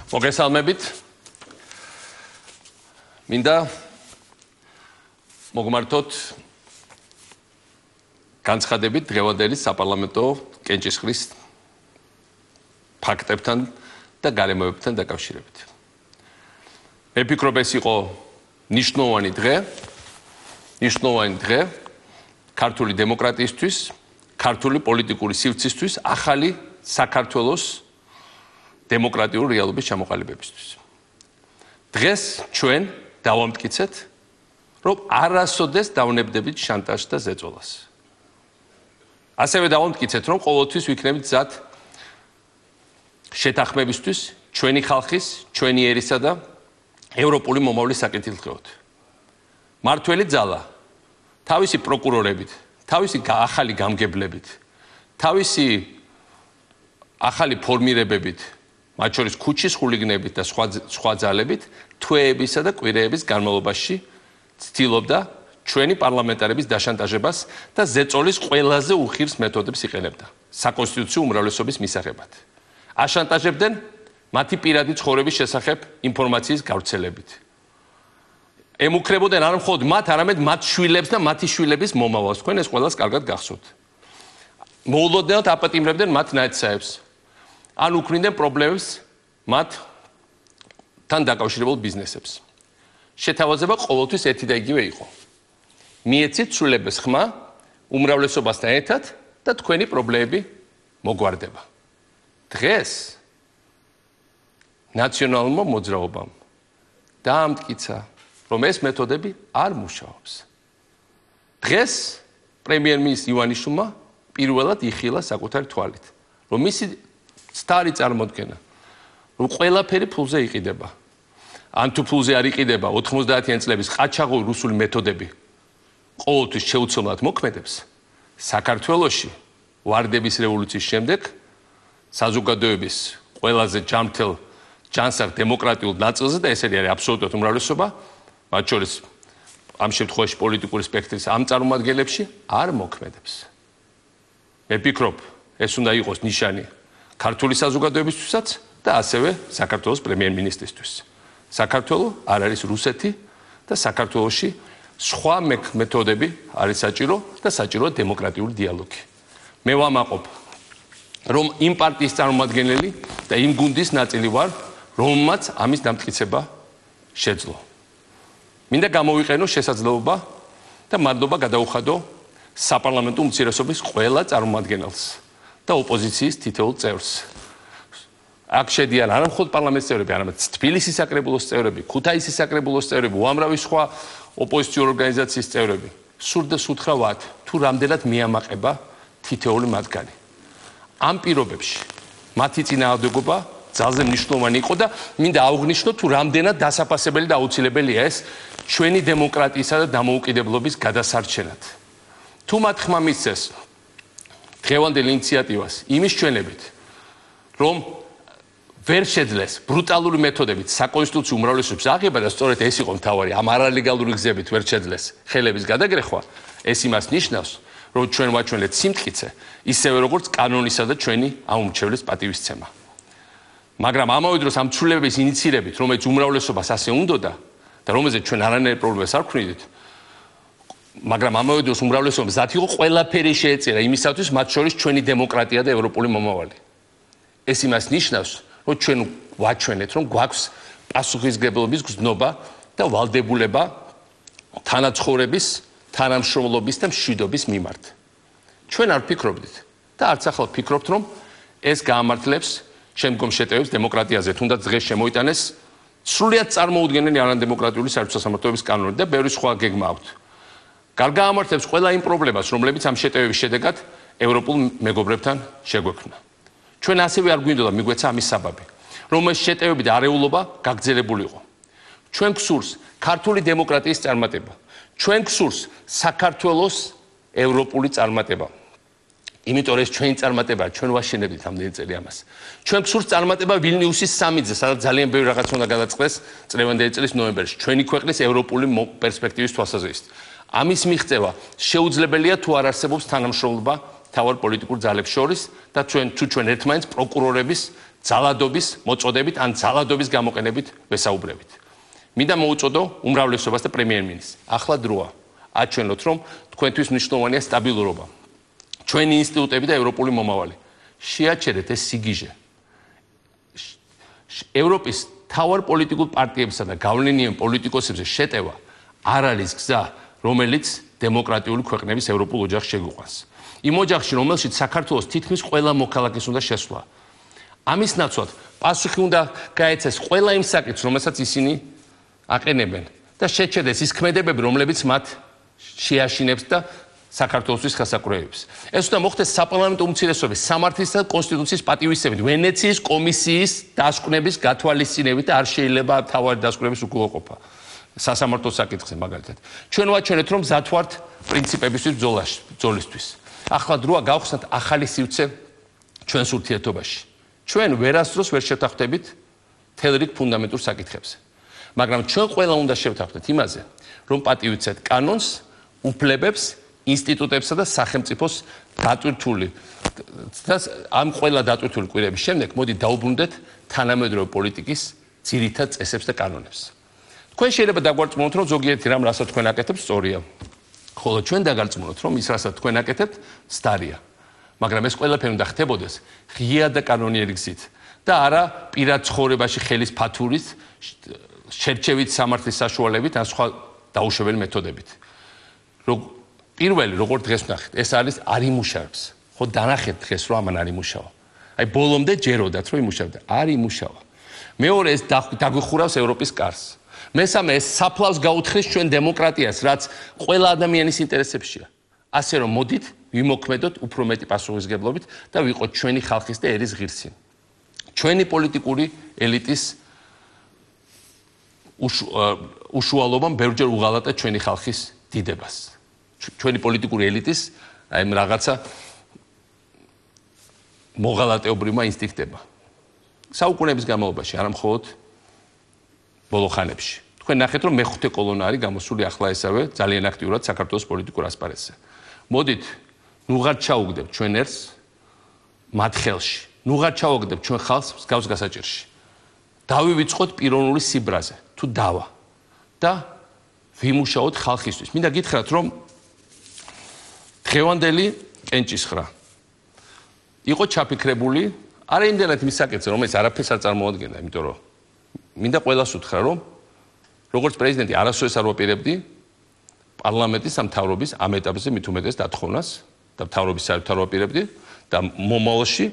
მოგესალმებით. მინდა მოგმართოთ განცხადებით დღევანდელი საპარლამენტო კენჭისყრის ფაქტებთან და გარემოებებთან დაკავშირებით. მე ვფიქრობ, ეს იყო ნიშნულოვანი დღე ქართული დემოკრატიისთვის, ქართული პოლიტიკური სივრცისთვის, ახალი საქართველოს დემოკრატიულ რეალობის ჩამოყალიბებისთვის. დღეს ჩვენ დავამტკიცეთ, რომ არასოდეს დავნებდებით შანტაჟს და ზეწოლას. ასევე დავამტკიცეთ, რომ ყოველთვის ვიქნებით მზად შეთანხმებისთვის ჩვენი ხალხის, ჩვენი ერისა და ევროპული მომავლის საკეთილდღეოდ. მართველი ძალა თავისი პროკურორებით, თავისი ახალი გამგებლებით, თავისი ახალი ფორმირებებით, მათ შორის ქუჩის ხულიგნებით და სხვა ძალებით, თვეებისა და კვირეების განმავლობაში ცდილობდა ჩვენი პარლამენტარების დაშანტაჟებას და ზეწოლის ყველაზე უხირს მეთოდებს იყენებდა საკონსტიტუციო უმრავლესობის მისაღებად. აშანტაჟებდნენ მათი პირადი ცხოვრების შესახებ ინფორმაციის გავრცელებით. ემუქრებოდნენ არა მხოლოდ მათ, არამედ მათ შვილებს და მათი შვილების მომავალს. თქვენ ეს ყველას კარგად გახსოვთ. მოულოდნელად აპატიმრებდნენ მათ ნაერთსაებს. ან უქმნიდნენ პრობლემებს მათთან დაკავშირებულ ბიზნესებს. შეთავაზება ყოველთვის ერთი და იგივე იყო. მიეცით ცვლილების ხმა უმრავლესობასთან ერთად და თქვენი პრობლემები მოგვარდება. დღეს ნაციონალურმა მოძრაობამ დაამტკიცა, რომ ეს მეთოდები არ მუშაობს. დღეს პრემიერ-მინისტრ ივანიშვილმა პირველად იხილა საკუთარი თვალით, რომ მისი სტარი წარმოდგენა, რომ ყველაფერი ფულზე იყიდება. ან თუ ფულზე არ იყიდება 90-იან წლების ყაჩაღური რუსული მეთოდები ყოველთვის შეუცვლელად მოქმედებს, საქართველოში ვარდების რევოლუციის შემდეგ საზოგადოების ყველაზე ჯანმრთელ ჯანსაღ დემოკრატიულ ნაწილზე და ესე არის აბსოლუტურად უმრავლესობა, მათ შორის ამ შემთხვევაში პოლიტიკური სპექტრის ამ წარმომადგენლებში არ მოქმედებს. მე ვფიქრობ, ეს უნდა იყოს ნიშანი ქართული საზოგადოებისთვისაც და ასევე საქართველოს პრემიერ-მინისტრისთვის. საქართველო არ არის რუსეთი და საქართველოში სხვა მეთოდები არის საჭირო და საჭიროა დემოკრატიული დიალოგი. მე ვამაყობ, რომ იმ პარტიის წარმომადგენელი და იმ გუნდის ნაწილი ვარ, რომელმაც ამის დამტკიცება შეძლო. მინდა გამოვიყენო შესაძლებლობა და მადლობა გადაუხადო საპარლამენტო უმცირესობის ყველა წარმომადგენელს და ოპოზიციის თითოეულ წევრს. აქ შედიან არა მხოლოდ პარლამენტის წევრები, არამედ თბილისის საკრებულოს წევრები, ქუთაისის საკრებულოს წევრები, უამრავი სხვა ოპოზიციური ორგანიზაციის წევრები. სურდა სუთხრა ვართ, თუ რამდენად მიამაყება თითოეული მათგანი. ამ პირობებში მათი წინააღმდეგობა ძალზე მნიშვნელოვანი იყო და მინდა აღვნიშნო, თუ რამდენად დასაფასებელი და აუცილებელია ეს ჩვენი დემოკრატიისა და დამოუკიდებლობის გადასარჩენად. თუ მათ ხმა მისცეს დღევანდელ ინიციატივას იმის ჩვენებით, რომ ვერ შეძლეს ბრუტალური მეთოდებით საკონსტიტუციო უმრავლესობის აღება და სწორედ ეს იყო მთავარი, ამ არალეგალური გზებით ვერ შეძლეს ხელების გადაგრეხვა, ეს იმას ნიშნავს, რომ ჩვენ ვაჩვენეთ სიმტკიცე, ისევე როგორც კანონისა და ჩვენი ამომრჩევლის პატივისცემა. მაგრამ ამავე დროს ამ ცვლილებების ინიცირებით, რომელიც უმრავლესობას ასე უნდოდა და რომელზეც ჩვენ არანაირ პრობლემას არ ვქმნიდით, მაგრამ ამავე დროს უმრავლესობა მზად იყო ყველაფერი შეეწირა იმისათვის, მათ შორის ჩვენი დემოკრატია და ევროპული მომავალი. ეს იმას ნიშნავს, რომ ჩვენ ვაჩვენეთ, რომ გვაქვს პასუხისმგებლობის გზნობა და ვალდებულება თანაცხოვრების, თანამშრომლობის და მშვიდობის მიმართ. ჩვენ არ ვფიქრობდით და არც ახლა ვფიქრობთ, რომ ეს გაამართლებს შემდგომ შეტევებს დემოკრატიაზე, თუნდაც დღეს შემოიტანეს სრულიად წარმოუდგენელი არადემოკრატიული საერთო-სასამართლოების კანონი და ბევრი სხვა გეგმა აქვთ. გარგაამართლებს ყველა იმ პრობლემას, რომლებიც ამ შეტევების შედეგად ევროპულ მეგობრებთან შეგვექმნა. ჩვენ ასევე არ გვინდოდა მიგვეცა ამის საბაბი, რომ ეს შეტევები და არეულობა გაგრძელებულიყო. ჩვენ გსურს ქართული დემოკრატიის წარმატება. ჩვენ გსურს საქართველოს ევროპული წარმატება. იმიტომ ეს ჩვენი წარმატებაა, ჩვენ ვაშენებდით ამდენი წელი ამას. ჩვენ გსურს წარმატება ვილნიუსის სამიტზე, სადაც ძალიან ბევრი რაღაც უნდა გადაწყდეს წლევანდელი წლის ნოემბერში, ჩვენი ქვეყნის ევროპული პერსპექტივის თვალსაზრისით. ამის მიღწევა შეუძლებელია თუ არ არსებობს თანამშრომლობა თავარ პოლიტიკურ ძალებს შორის და თუ ჩვენ ერთმანეთს პროკურორების ძალადობის მოწოდებით ან ძალადობის გამოყენებით ვესაუბრებით. მინდა მოუწოდო უმრავლესობას და პრემიერ-მინისტრს. ახლა დროა აჩვენოთ, რომ თქვენთვის მნიშვნელოვანია სტაბილურობა. ჩვენი ინსტიტუტები და ევროპული მომავალი. შეაჩერეთ ეს სიგიჟე. ევროპის თავარ პოლიტიკურ პარტიებსა და გავლენიან პოლიტიკოსებზე შეტევა არ არის გზა, რომელიც დემოკრატიული ქვეყნების ევროპულ ოჯახს შეგვიყვანს. იმ ოჯახში, რომელშიც საქართველოს თითქმის ყველა მოქალაქეს უნდა შესვლა. ამის ნაცვლად პასუხი უნდა გაეცეს ყველა იმ საკითხს, რომელსაც ისინი აყენებენ და შეჩერდეს ის ქმედებები, რომლებიც მათ შეაშინებს და საქართველოსთვის ხელსაყრელებს. ეს უნდა მოხდეს საპარლამენტო უმცირესობის სამართლისა და კონსტიტუციის პატივისცემით, ვენეციის კომისიის დასკვნების გათვალისწინებით და არ შეიძლება თავარი დასკვნების უკულოყოფა. სასამართლო საკითხზე მაგალითად. ჩვენ ვაჩვენეთ, რომ მზად ვართ პრინციპებისთვის ბრძოლისთვის. ახლა დროა გავხსნათ ახალი სივრცე ჩვენს ურთიერთობაში. ჩვენ ვერასდროს ვერ შევთანხმდებით მთელ რიგ ფუნდამენტურ საკითხებზე. მაგრამ ჩვენ ყველა უნდა შევთანხმდეთ იმაზე, რომ პატივიცეთ კანონს, უფლებებს, ინსტიტუტებსა და სახელმწიფოს დატვირთული და ამ ყველა დატვირთული კვირების შემდეგ მოდი დაუბრუნდეთ თანამედროვე პოლიტიკის ძირითად წესებს და კანონებს. თქვენ შეიძლება დაგვარწმუნოთ, რომ ზოგიერთი რამ, რასაც თქვენ აკეთებთ, სწორია. ხოლო ჩვენ დაგარწმუნოთ, რომ ის, რასაც თქვენ აკეთებთ, მცდარია. მაგრამ ეს ყველაფერი უნდა ხდებოდეს ღია და კანონიერი გზით და არა პირად ცხოვრებაში ხელის ფათურით, შერჩევით სამართლის საშუალებით ან სხვა დაუშვებელი მეთოდებით. პირველი, როგორც დღეს ვნახეთ, ეს არის არ იმუშავებს. ხო დანახეთ დღეს, რომ ამან არ იმუშავა. აი ბოლომდე ჯეროდათ, რომ იმუშავდა, არ იმუშავა. მეორე, ეს დაგვიხურავს ევროპის კარს. მესამე, ეს საფლავს გაუთხრის ჩვენ დემოკრატიას, რაც ყველა ადამიანის ინტერესებშია. ასე რომ მოდით ვიმოქმედოთ უფრო მეტი პასუხისმგებლობით და ვიყოთ ჩვენი ხალხის და ერის ღირსი. ჩვენი პოლიტიკური ელიტის უშუალობამ ბევრჯერ უღალატა ჩვენი ხალხის დიდებას. ჩვენი პოლიტიკური ელიტის აი რაღაცა მოღალატეობრივმა ინსტინქტებმა. საუკუნეების განმავლობაში, არა მხოლოდ ბოლო ხანებში. თქვენ ნახეთ, რომ მეხუთე კოლონა არის გამოსული ახლა ესავე ძალიან აქტიურად საქართველოს პოლიტიკურ ასპარეზზე. მოდით, ნუღარ ჩაუგდებთ ჩვენ ერს მათ ხელში. ნუღარ ჩაუგდებთ ჩვენ ხალხს მსგავს გასაჭირში. დავივიწყოთ პიროვნული სიბრაზე, თუ დავა და ვიმუშაოთ ხალხისთვის. მინდა გითხრათ, რომ დღევანდელი კენჭისხრა იყო ჩაფიქრებული არა იმდენად მის საკითხზე, რომელიც არაფერს არ წარმოადგენდა, იმიტომ რომ მინდა ყველას უთხრა, რომ როგორც პრეზიდენტი არასოდეს არ ვაპირებდი პარლამენტის ამ მთავრობის ამ ეტაპზე მით უმეტეს დათხოვნას და მთავრობის საერთოდ არ ვაპირებდი და მომავალში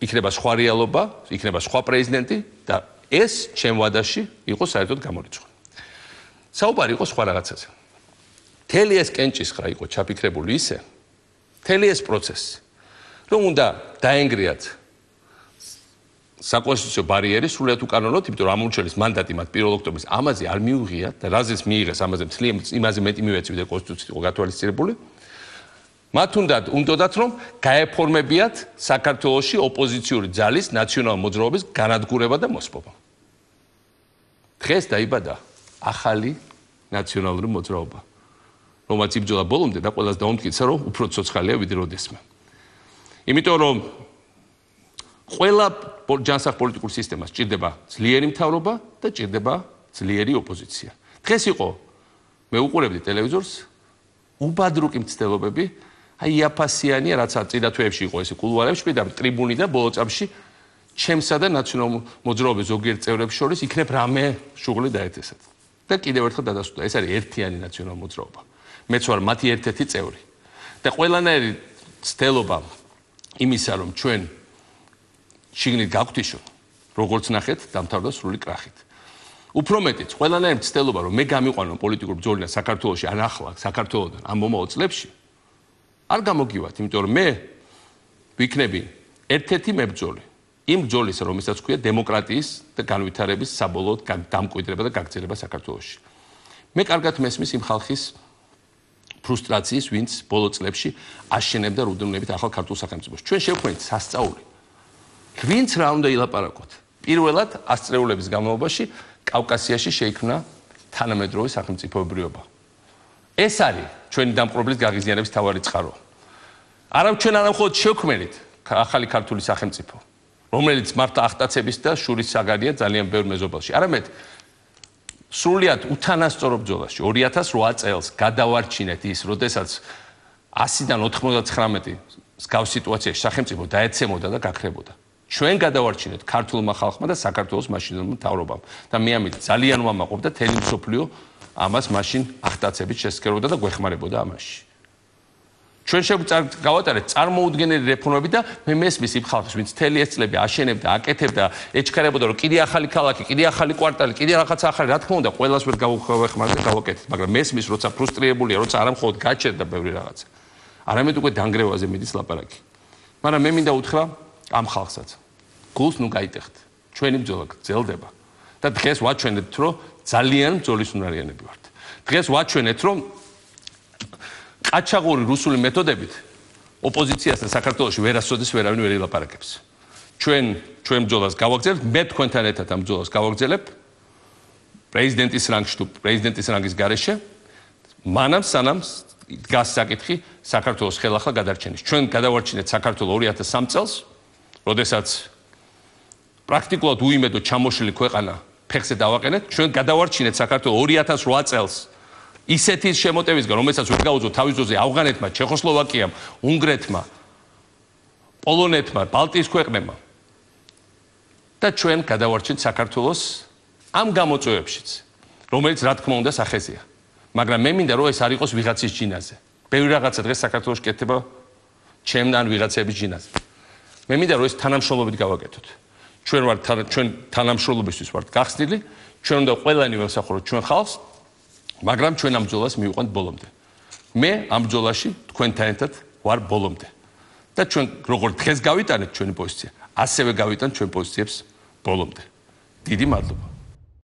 იქნება სხვა რეალობა, იქნება სხვა პრეზიდენტი და ეს ჩემ ვადაში იყო საერთოდ გამორიცხული. საუბარი იყო სხვა რაღაცაზე. მთელი ეს კენჭისხრა იყო ჩაფიქრებული ისე, მთელი ეს პროცესი, რომ უნდა დაენგრიათ საკონსტიტუციო ბარიერი სრულიად უკანონოდ, იმიტომ რომ ამორჩელის მანდატი მათ 1 ოქტომბრის ამაზე არ მიუღიათ და რაზეც მიიღეს ამაზე იმაზე მეტი მივეცი, ვიდრე კონსტიტუციით იყო გათვალისწინებული. მათ უნდათ რომ გაეფორმებიათ საქართველოში ოპოზიციური ძალის ნაციონალ მოძრაობის განადგურება და მოსპობა. დღეს დაიბადა ახალი ნაციონალური მოძრაობა, რომელიც იბრძოლა ბოლომდე და ყველას დაუმტკიცა, რომ უფრო ცოცხალია ვიდრე როდესმე. იმიტომ რომ ყველა ჯანსაღ პოლიტიკურ სისტემას ჭირდება ძლიერი მთავრობა და ჭირდება ძლიერი ოპოზიცია. დღეს იყო მე უყურებდი ტელევიზორს, უბადრუკი მცდელობები, აი იაფასიანია, რაც წინა თვეებში იყო ესე კულუარებში, პირდაპირ ტრიბუნი და ბოლო წამში ჩემსა და ნაციონალურ მოძრაობის ზოგიერთ წევრებს შორის იქნებ რამე შუღლი დაეთესათ. და კიდევ ერთხელ დადასტურდა, ეს არის ერთიანი ნაციონალური მოძრაობა. მეც ვარ მათი ერთ-ერთი წევრი. და ყველანაირი ცდელობა იმისა, რომ ჩვენ შიგნით გავგვთიშოთ, როგორც ნახეთ, დამთავრდა სრული კრახით. უფრო მეტიც, ყველანაირი ცდელობა, რომ მე გამიყვანო პოლიტიკურ ბრძოლიდან საქართველოში, ან ახლა საქართველოდან ამ მომავალ წლებში, არ გამოგივათ, იმიტომ რომ მე ვიქნები ერთ-ერთი მებრძოლი. იმ ბრძოლისა, რომელსაც ქვია დემოკრატიის და განვითარების საბოლოოდ დამკვიდრება და გაგრძელება საქართველოში. მე კარგად მესმის იმ ხალხის ფრუსტრაციის, ვინც ბოლო წლებში აშენებდა რუდუნებით ახალ ქართულ სახელმწიფოს. ჩვენ შევქმნით სასწაული. ვინც რა უნდა ილაპარაკოთ? პირველად ასწლეულების განმავლობაში კავკასიაში შეიქმნა თანამედროვე სახელმწიფოებრიობა. ეს არის ჩვენი დამპყრობლის გაღიზიანების მთავარი წყარო. არა ჩვენ არა მხოლოდ შევქმნით ახალი ქართული სახელმწიფო. რომელიც მართლა ახტაცების და შურის საგანია ძალიან ბევრ მეზობელში. არამედ სრულიად უთანასწორო ბრძოლაში 2008 წელს გადავარჩინეთ ის, როდესაც 100-დან 99 მსგავს სიტუაციაში სახელმწიფო დაეცემოდა და გაქრებოდა. ჩვენ გადავარჩინეთ ქართულმა ხალხმა და საქართველოს მაშინდელმა მთავრობამ. და მე ამით ძალიან ვამაყობ და თელი მსოფლიო ამას მაშინ ახტაცებით შესკეროდა და გვეხმარებოდა ამაში. ჩვენ გავატარეთ წარმოუდგენელი რეფორმები და მე მესმის იმ ხალხს, ვინც თელი ეს წლები აშენებდა, აკეთებდა, ეჩქარებოდა, რომ კიდე ახალი ქალაქი, კიდე ახალი კვარტალი, კიდე რაღაცა ახალი, რა თქმა უნდა, ყველას ვერ გავეხმარეთ და გავაკეთეთ, მაგრამ მესმის, როცა ფრუსტრირებულია, როცა არა მხოლოდ გაჩერდა ბევრი რაღაცა. არამედ უკვე დანგრევაზე მიდის ლაპარაკი. მაგრამ მე მინდა უთხრა ამ ხალხსაც. გულს ნუ გაიტეხთ. ჩვენი ბრძოლა გრძელდება. და დღეს ვაჩვენებთ, რომ ძალიან ბრძოლისუნარიანები ვართ. დღეს ვაჩვენეთ, რომ ყაჩაღური რუსული მეთოდებით ოპოზიციასთან საქართველოში ვერასოდეს ვერავინ ვერ ილაპარაკებს. ჩვენ ბრძოლას გავაგრძელებთ, მე თქვენთან ერთად ამ ბრძოლას გავაგრძელებ პრეზიდენტის რანგში თუ პრეზიდენტის რანგის გარეშე, მანამ სანამ დგას საკითხი საქართველოს ხელახლა გადარჩენის. ჩვენ გადავარჩინეთ საქართველოს 2003 წელს, როდესაც პრაქტიკულად უიმედო ჩამოშლილი ქვეყანა ფეხზე დავაყენეთ, ჩვენ გადავარჩინეთ საქართველოს 2008 წელს. ისეთი შემოტევისგან, რომელსაც ვერ გაუძლო თავის ძოზე ავღანეთმა, ჩეხოსლოვაკიამ, უნგრეთმა, პოლონეთმა, ბალტიის ქვეყნებმა. და ჩვენ გადავარჩინეთ საქართველოს ამ გამოწვევებშიც, რომელიც რა თქმა უნდა სახეზეა. მაგრამ მე მინდა რომ ეს არ იყოს ვიღაცის ჯინაზე. ბევრი რაღაცა დღეს საქართველოში კეთდება ჩემთან ვიღაცების ჯინაზე. მე მინდა რომ ეს თანამშრომლობით გავაკეთოთ. ჩვენ თანამშრომლობისთვის ვართ გახსნილი, ჩვენ უნდა ყველანი ვესახუროთ ჩვენ ხალხს. მაგრამ ჩვენ ამ ბრძოლას მივიყვანთ ბოლომდე. მე ამ ბრძოლაში თქვენთან ერთად ვარ ბოლომდე. და ჩვენ როგორც დღეს გავიტანეთ ჩვენი პოზიცია, ასევე გავიტანთ ჩვენ პოზიციებს ბოლომდე. დიდი მადლობა.